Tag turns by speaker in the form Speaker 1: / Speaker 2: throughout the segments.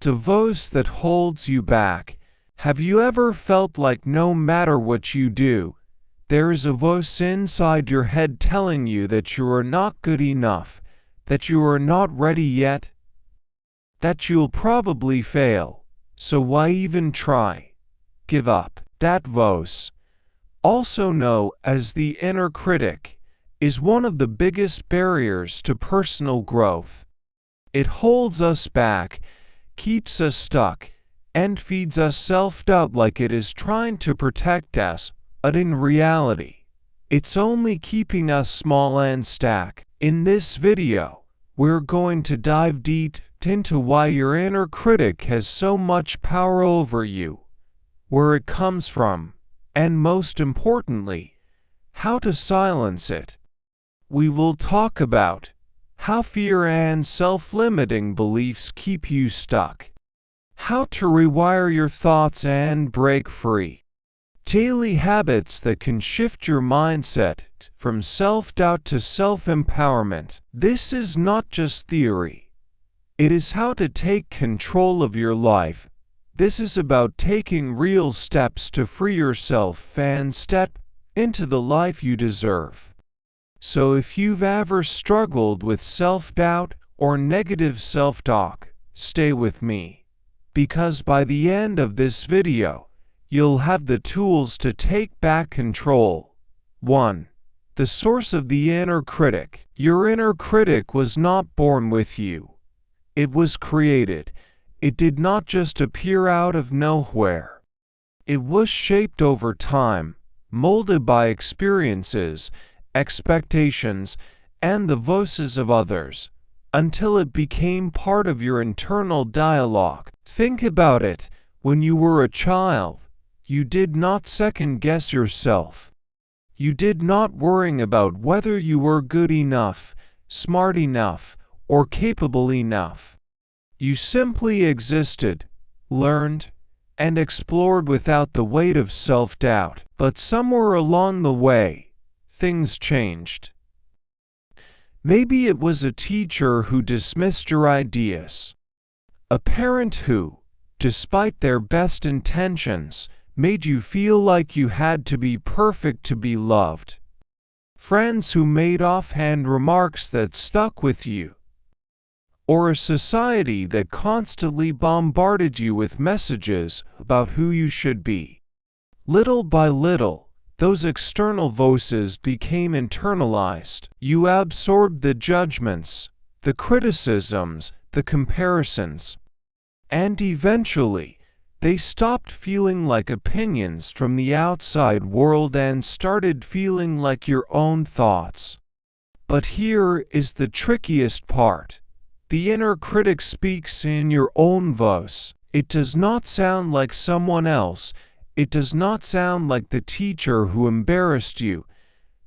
Speaker 1: The voice that holds you back. Have you ever felt like no matter what you do, there is a voice inside your head telling you that you are not good enough, that you are not ready yet, that you'll probably fail, so why even try? Give up. That voice, also known as the inner critic, is one of the biggest barriers to personal growth. It holds us back, keeps us stuck, and feeds us self-doubt like it is trying to protect us, but in reality, it's only keeping us small and stuck. In this video, we're going to dive deep into why your inner critic has so much power over you, where it comes from, and most importantly, how to silence it. We will talk about how fear and self-limiting beliefs keep you stuck, how to rewire your thoughts and break free, daily habits that can shift your mindset from self-doubt to self-empowerment. This is not just theory. It is how to take control of your life. This is about taking real steps to free yourself and step into the life you deserve. So if you've ever struggled with self-doubt or negative self-talk, stay with me. Because by the end of this video, you'll have the tools to take back control. 1. The source of the inner critic. Your inner critic was not born with you. It was created. It did not just appear out of nowhere. It was shaped over time, molded by experiences, expectations, and the voices of others, until it became part of your internal dialogue. Think about it. When you were a child, you did not second-guess yourself. You did not worry about whether you were good enough, smart enough, or capable enough. You simply existed, learned, and explored without the weight of self-doubt. But somewhere along the way, things changed. Maybe it was a teacher who dismissed your ideas. A parent who, despite their best intentions, made you feel like you had to be perfect to be loved. Friends who made offhand remarks that stuck with you. Or a society that constantly bombarded you with messages about who you should be. Little by little, those external voices became internalized. You absorbed the judgments, the criticisms, the comparisons. And eventually, they stopped feeling like opinions from the outside world and started feeling like your own thoughts. But here is the trickiest part. The inner critic speaks in your own voice. It does not sound like someone else. It does not sound like the teacher who embarrassed you,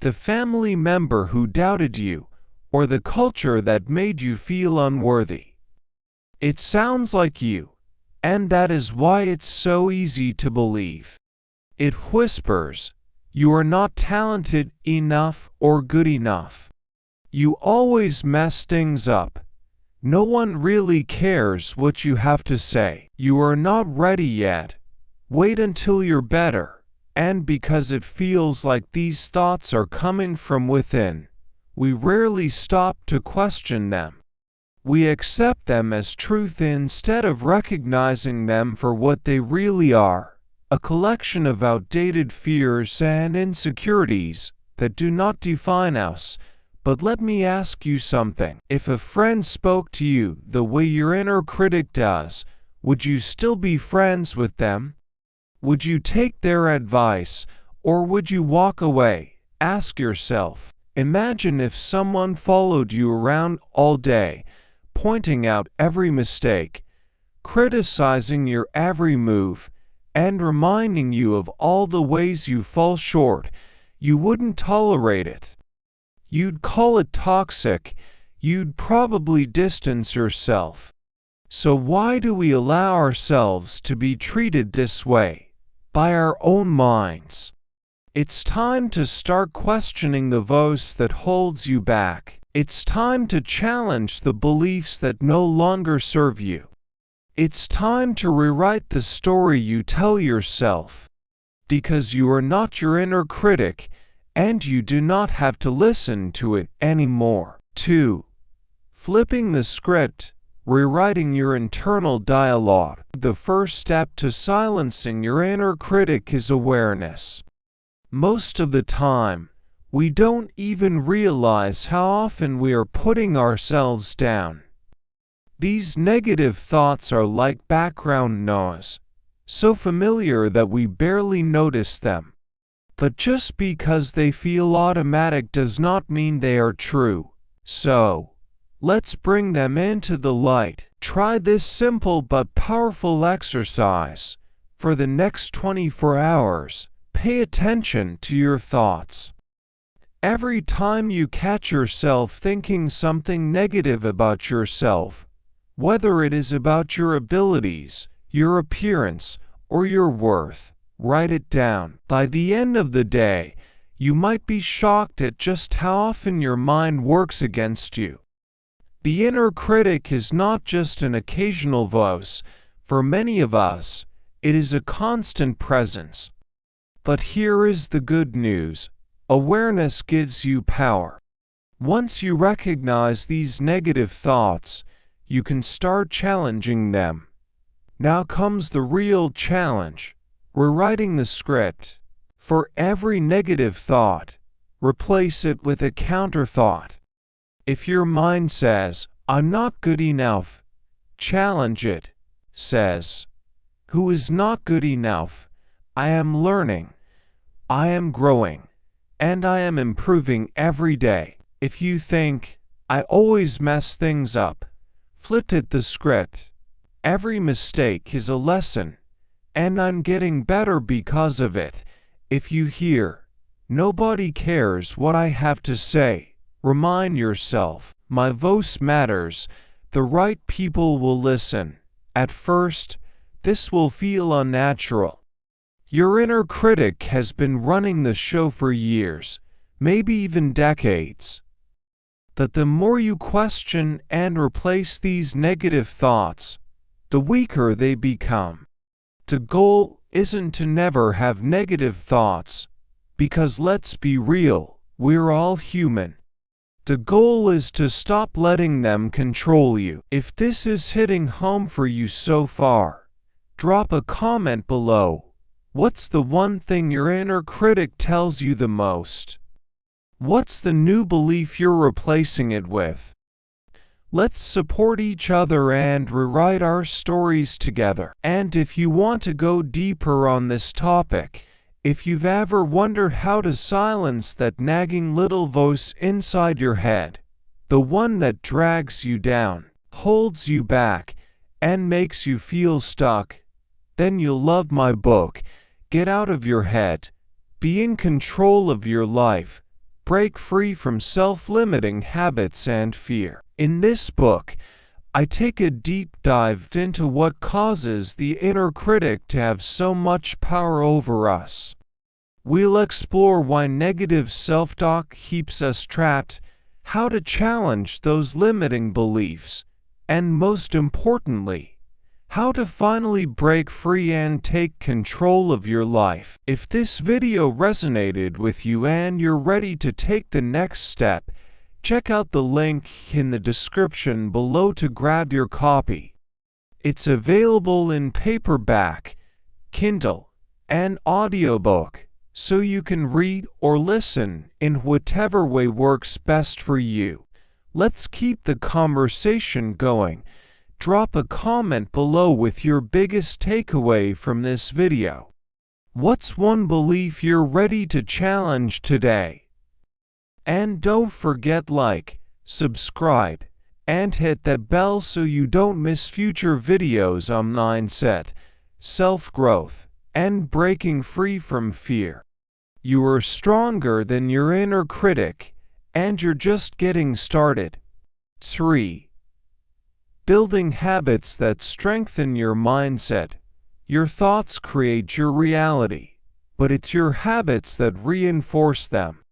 Speaker 1: the family member who doubted you, or the culture that made you feel unworthy. It sounds like you, and that is why it's so easy to believe. It whispers, "You are not talented enough or good enough. You always mess things up. No one really cares what you have to say. You are not ready yet. Wait until you're better." And because it feels like these thoughts are coming from within, we rarely stop to question them. We accept them as truth instead of recognizing them for what they really are, a collection of outdated fears and insecurities that do not define us. But let me ask you something. If a friend spoke to you the way your inner critic does, would you still be friends with them? Would you take their advice, or would you walk away? Ask yourself. Imagine if someone followed you around all day, pointing out every mistake, criticizing your every move, and reminding you of all the ways you fall short. You wouldn't tolerate it. You'd call it toxic. You'd probably distance yourself. So why do we allow ourselves to be treated this way? By our own minds. It's time to start questioning the voice that holds you back. It's time to challenge the beliefs that no longer serve you. It's time to rewrite the story you tell yourself. Because you are not your inner critic, and you do not have to listen to it anymore. 2. Flipping the script, rewriting your internal dialogue. The first step to silencing your inner critic is awareness. Most of the time, we don't even realize how often we are putting ourselves down. These negative thoughts are like background noise, so familiar that we barely notice them. But just because they feel automatic does not mean they are true. So, let's bring them into the light. Try this simple but powerful exercise. For the next 24 hours, pay attention to your thoughts. Every time you catch yourself thinking something negative about yourself, whether it is about your abilities, your appearance, or your worth, write it down. By the end of the day, you might be shocked at just how often your mind works against you. The inner critic is not just an occasional voice. For many of us, it is a constant presence. But here is the good news. Awareness gives you power. Once you recognize these negative thoughts, you can start challenging them. Now comes the real challenge. Rewriting the script. For every negative thought, replace it with a counter thought. If your mind says, "I'm not good enough," challenge it. Says, "Who is not good enough? I am learning. I am growing. And I am improving every day." If you think, "I always mess things up," flip it the script. Every mistake is a lesson, and I'm getting better because of it. If you hear, "Nobody cares what I have to say," remind yourself, "My voice matters. The right people will listen." At first, this will feel unnatural. Your inner critic has been running the show for years, maybe even decades. But the more you question and replace these negative thoughts, the weaker they become. The goal isn't to never have negative thoughts, because let's be real, we're all human. The goal is to stop letting them control you. If this is hitting home for you so far, drop a comment below. What's the one thing your inner critic tells you the most? What's the new belief you're replacing it with? Let's support each other and rewrite our stories together. And if you want to go deeper on this topic, if you've ever wondered how to silence that nagging little voice inside your head, the one that drags you down, holds you back, and makes you feel stuck, then you'll love my book. Get out of your head. Be in control of your life. Break free from self-limiting habits and fear. In this book, I take a deep dive into what causes the inner critic to have so much power over us. We'll explore why negative self-talk keeps us trapped, how to challenge those limiting beliefs, and most importantly, how to finally break free and take control of your life. If this video resonated with you and you're ready to take the next step, check out the link in the description below to grab your copy. It's available in paperback, Kindle, and audiobook, so you can read or listen in whatever way works best for you. Let's keep the conversation going. Drop a comment below with your biggest takeaway from this video. What's one belief you're ready to challenge today? And don't forget like, subscribe, and hit that bell so you don't miss future videos on mindset, self-growth, and breaking free from fear. You are stronger than your inner critic, and you're just getting started. 3. Building habits that strengthen your mindset. Your thoughts create your reality, but it's your habits that reinforce them.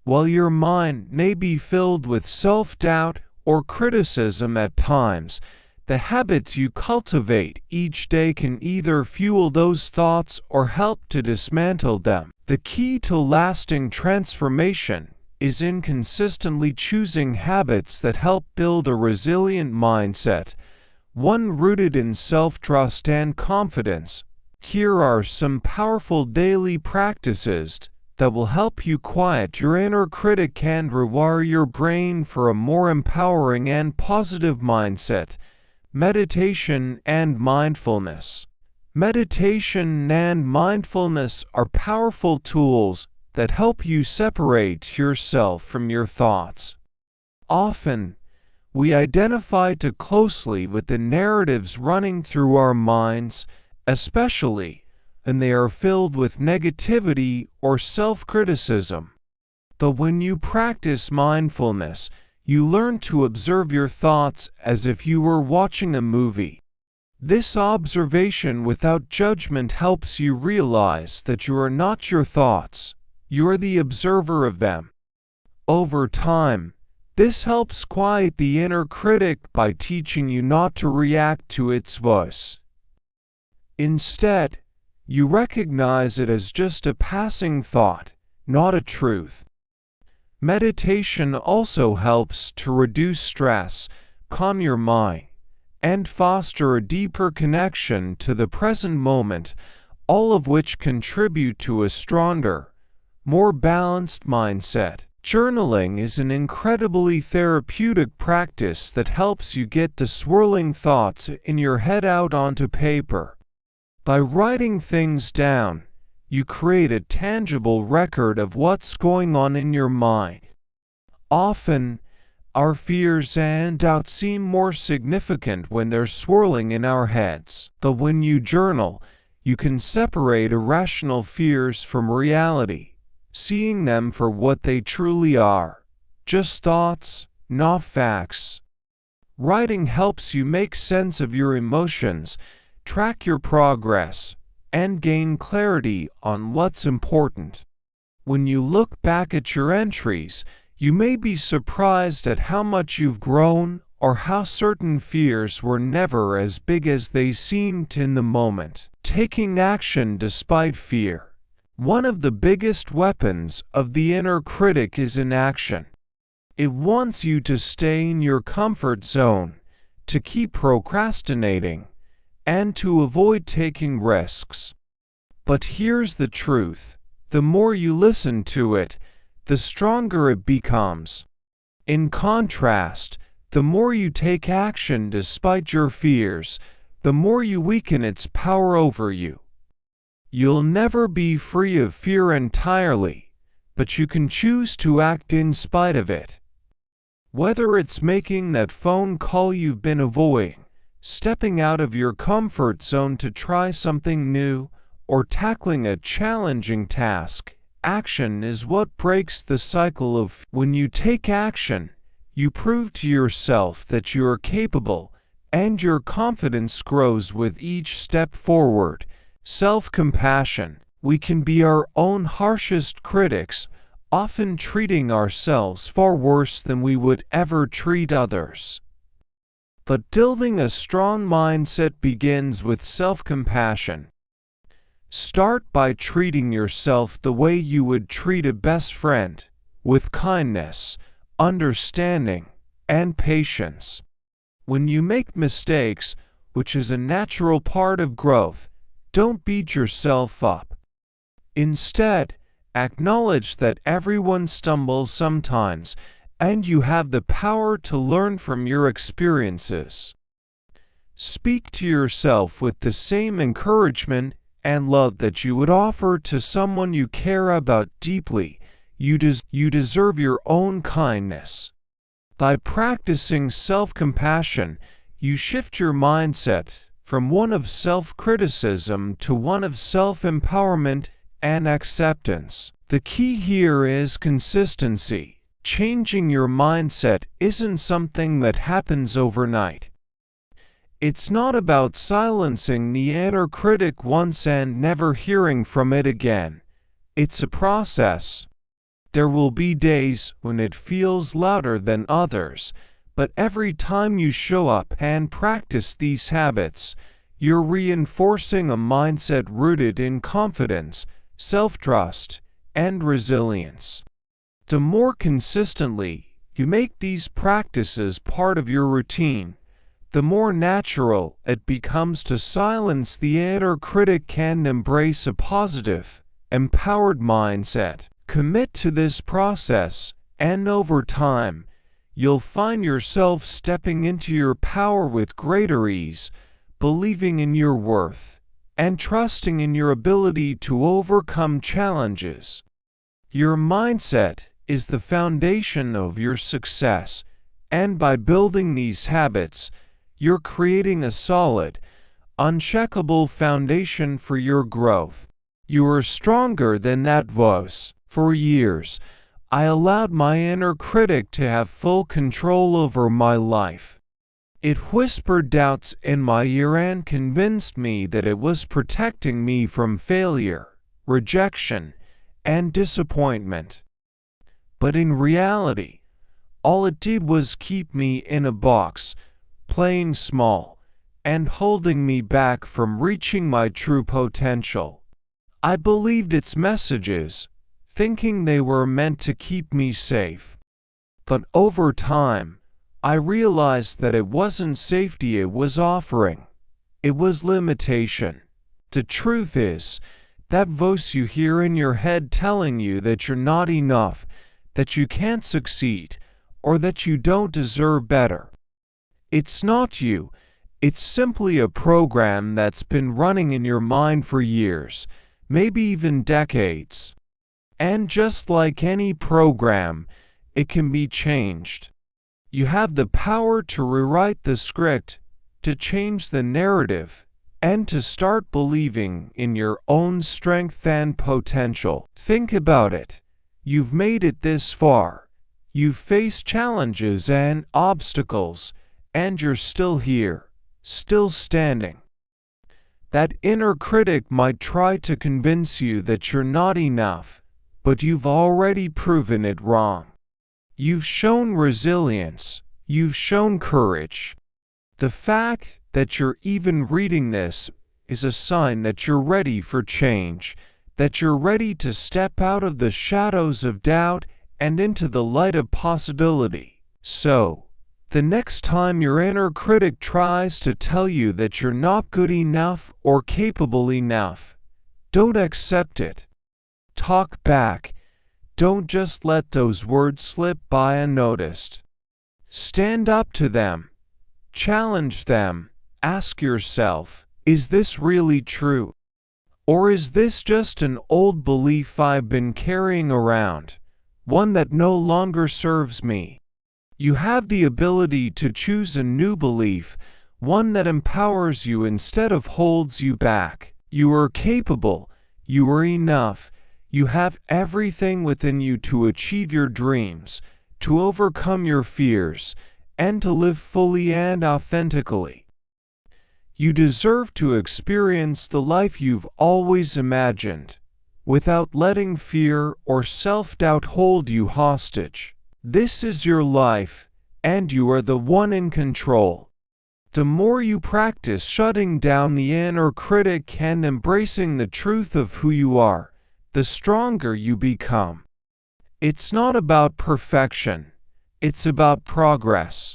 Speaker 1: While your mind may be filled with self-doubt or criticism at times, The habits you cultivate each day can either fuel those thoughts or help to dismantle them. The key to lasting transformation is in consistently choosing habits that help build a resilient mindset, one rooted in self-trust and confidence. Here are some powerful daily practices that will help you quiet your inner critic and rewire your brain for a more empowering and positive mindset. Meditation and mindfulness. Meditation and mindfulness are powerful tools that help you separate yourself from your thoughts. Often, we identify too closely with the narratives running through our minds, especially when they are filled with negativity or self-criticism. But when you practice mindfulness, you learn to observe your thoughts as if you were watching a movie. This observation without judgment helps you realize that you are not your thoughts, you are the observer of them. Over time, this helps quiet the inner critic by teaching you not to react to its voice. Instead, you recognize it as just a passing thought, not a truth. Meditation also helps to reduce stress, calm your mind, and foster a deeper connection to the present moment, all of which contribute to a stronger, more balanced mindset. Journaling is an incredibly therapeutic practice that helps you get the swirling thoughts in your head out onto paper. By writing things down, you create a tangible record of what's going on in your mind. Often, our fears and doubts seem more significant when they're swirling in our heads. But when you journal, you can separate irrational fears from reality, seeing them for what they truly are, just thoughts, not facts. Writing helps you make sense of your emotions, track your progress, and gain clarity on what's important. When you look back at your entries, you may be surprised at how much you've grown or how certain fears were never as big as they seemed in the moment. Taking action despite fear. One of the biggest weapons of the inner critic is inaction. It wants you to stay in your comfort zone, to keep procrastinating, and to avoid taking risks. But here's the truth: the more you listen to it, the stronger it becomes. In contrast, the more you take action despite your fears, the more you weaken its power over you. You'll never be free of fear entirely, but you can choose to act in spite of it. Whether it's making that phone call you've been avoiding, stepping out of your comfort zone to try something new, or tackling a challenging task, action is what breaks the cycle of. When you take action, you prove to yourself that you are capable, and your confidence grows with each step forward. Self-compassion. We can be our own harshest critics, often treating ourselves far worse than we would ever treat others. But building a strong mindset begins with self-compassion. Start by treating yourself the way you would treat a best friend, with kindness, understanding, and patience. When you make mistakes, which is a natural part of growth, don't beat yourself up. Instead, acknowledge that everyone stumbles sometimes, and you have the power to learn from your experiences. Speak to yourself with the same encouragement and love that you would offer to someone you care about deeply. You deserve your own kindness. By practicing self-compassion, you shift your mindset from one of self-criticism to one of self-empowerment and acceptance. The key here is consistency. Changing your mindset isn't something that happens overnight. It's not about silencing the inner critic once and never hearing from it again. It's a process. There will be days when it feels louder than others, But every time you show up and practice these habits, you're reinforcing a mindset rooted in confidence, self-trust, and resilience. The more consistently you make these practices part of your routine, the more natural it becomes to silence the inner critic and embrace a positive, empowered mindset. Commit to this process, and over time, you'll find yourself stepping into your power with greater ease, believing in your worth, and trusting in your ability to overcome challenges. Your mindset is the foundation of your success, and by building these habits, you're creating a solid, unshakable foundation for your growth. You are stronger than that voice. For years, I allowed my inner critic to have full control over my life. It whispered doubts in my ear and convinced me that it was protecting me from failure, rejection, and disappointment. But in reality, all it did was keep me in a box, playing small, and holding me back from reaching my true potential. I believed its messages, thinking they were meant to keep me safe. But over time, I realized that it wasn't safety it was offering. It was limitation. The truth is, that voice you hear in your head telling you that you're not enough, that you can't succeed, or that you don't deserve better. It's not you. It's simply a program that's been running in your mind for years, maybe even decades. And just like any program, it can be changed. You have the power to rewrite the script, to change the narrative, and to start believing in your own strength and potential. Think about it. You've made it this far. You've faced challenges and obstacles, and you're still here, still standing. That inner critic might try to convince you that you're not enough, but you've already proven it wrong. You've shown resilience. You've shown courage. The fact that you're even reading this is a sign that you're ready for change, that you're ready to step out of the shadows of doubt and into the light of possibility. So, the next time your inner critic tries to tell you that you're not good enough or capable enough, don't accept it. Talk back. Don't just let those words slip by unnoticed. Stand up to them. Challenge them. Ask yourself, is this really true? Or is this just an old belief I've been carrying around, one that no longer serves me? You have the ability to choose a new belief, one that empowers you instead of holds you back. You are capable. You are enough. You have everything within you to achieve your dreams, to overcome your fears, and to live fully and authentically. You deserve to experience the life you've always imagined, without letting fear or self-doubt hold you hostage. This is your life, and you are the one in control. The more you practice shutting down the inner critic and embracing the truth of who you are, the stronger you become. It's not about perfection, it's about progress.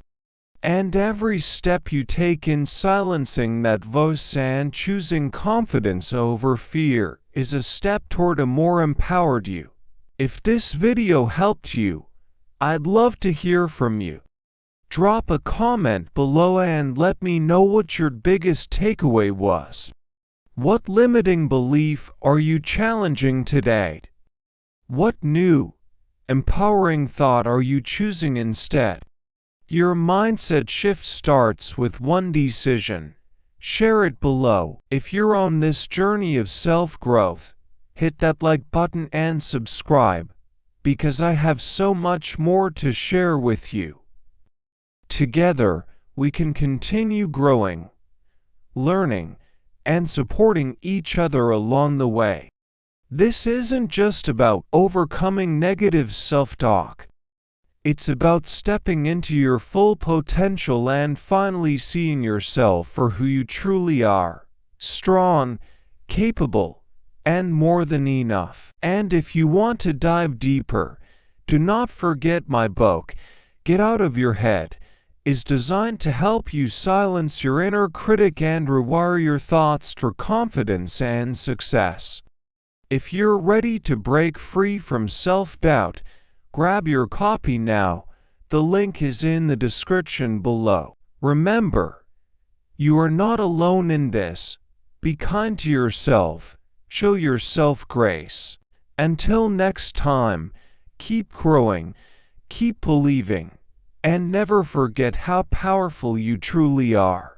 Speaker 1: And every step you take in silencing that voice and choosing confidence over fear is a step toward a more empowered you. If this video helped you, I'd love to hear from you. Drop a comment below and let me know what your biggest takeaway was. What limiting belief are you challenging today? What new, empowering thought are you choosing instead? Your mindset shift starts with one decision. Share it below. If you're on this journey of self-growth, hit that like button and subscribe, because I have so much more to share with you. Together, we can continue growing, learning, and supporting each other along the way. This isn't just about overcoming negative self-talk. It's about stepping into your full potential and finally seeing yourself for who you truly are: strong, capable, and more than enough. And if you want to dive deeper, do not forget my book, Get Out of Your Head, is designed to help you silence your inner critic and rewire your thoughts for confidence and success. If you're ready to break free from self-doubt, grab your copy now. The link is in the description below. Remember, you are not alone in this. Be kind to yourself. Show yourself grace. Until next time, keep growing, keep believing, and never forget how powerful you truly are.